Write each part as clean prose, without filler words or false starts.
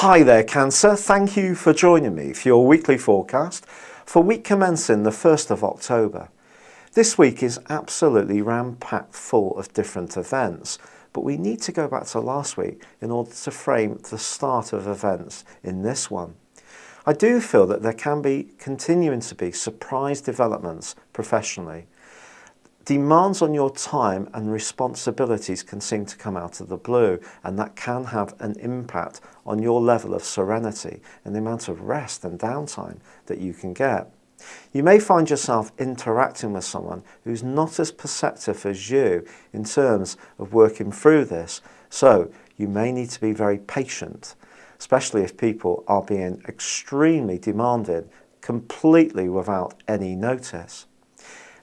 Hi there, Cancer. Thank you for joining me for your weekly forecast for week commencing the 1st of October. This week is absolutely ram-packed full of different events, but we need to go back to last week in order to frame the start of events in this one. I do feel that there can be continuing to be surprise developments professionally. Demands on your time and responsibilities can seem to come out of the blue, and that can have an impact on your level of serenity and the amount of rest and downtime that you can get. You may find yourself interacting with someone who's not as perceptive as you in terms of working through this, so you may need to be very patient, especially if people are being extremely demanding completely without any notice.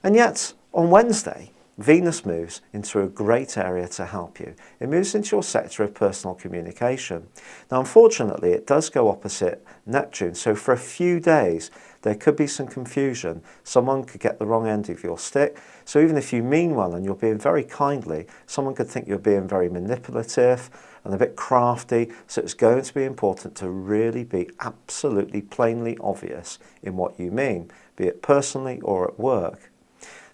And yet, on Wednesday, Venus moves into a great area to help you. It moves into your sector of personal communication. Now, unfortunately, it does go opposite Neptune, so for a few days, there could be some confusion. Someone could get the wrong end of your stick. So even if you mean well and you're being very kindly, someone could think you're being very manipulative and a bit crafty. So it's going to be important to really be absolutely plainly obvious in what you mean, be it personally or at work.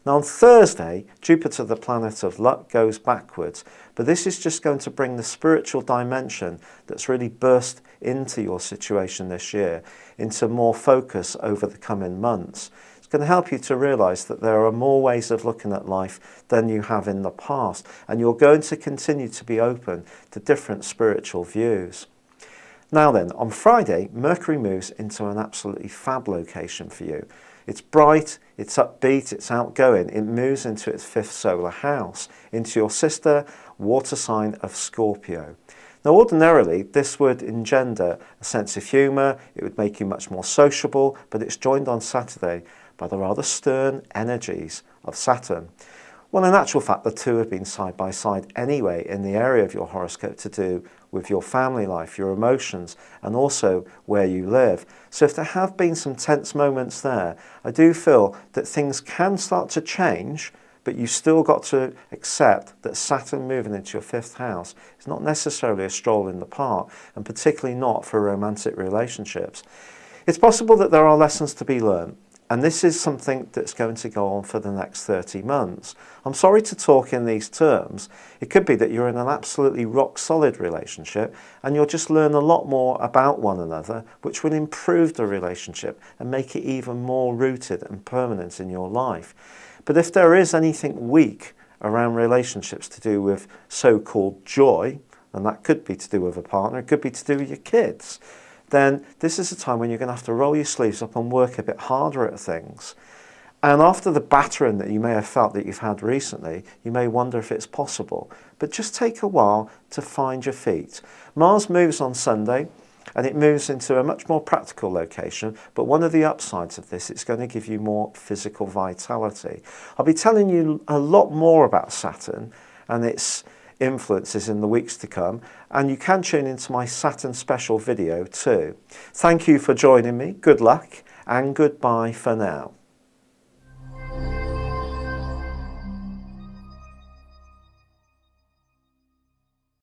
Now on Thursday, Jupiter, the planet of luck, goes backwards, but this is just going to bring the spiritual dimension that's really burst into your situation this year into more focus over the coming months. It's going to help you to realise that there are more ways of looking at life than you have in the past, and you're going to continue to be open to different spiritual views. Now then, on Friday, Mercury moves into an absolutely fab location for you. It's bright, it's upbeat, it's outgoing. It moves into its 5th solar house, into your sister water sign of Scorpio. Now, ordinarily, this would engender a sense of humour, it would make you much more sociable, but it's joined on Saturday by the rather stern energies of Saturn. Well, in actual fact, the two have been side by side anyway in the area of your horoscope to do with your family life, your emotions, and also where you live. So if there have been some tense moments there, I do feel that things can start to change, but you've still got to accept that Saturn moving into your 5th house is not necessarily a stroll in the park, and particularly not for romantic relationships. It's possible that there are lessons to be learned, and this is something that's going to go on for the next 30 months. I'm sorry to talk in these terms. It could be that you're in an absolutely rock-solid relationship and you'll just learn a lot more about one another, which will improve the relationship and make it even more rooted and permanent in your life. But if there is anything weak around relationships to do with so-called joy, and that could be to do with a partner, it could be to do with your kids, then this is a time when you're going to have to roll your sleeves up and work a bit harder at things. And after the battering that you may have felt that you've had recently, you may wonder if it's possible. But just take a while to find your feet. Mars moves on Sunday, and it moves into a much more practical location, but one of the upsides of this, it's going to give you more physical vitality. I'll be telling you a lot more about Saturn and its influences in the weeks to come, and you can tune into my Saturn special video too. Thank you for joining me, good luck, and goodbye for now.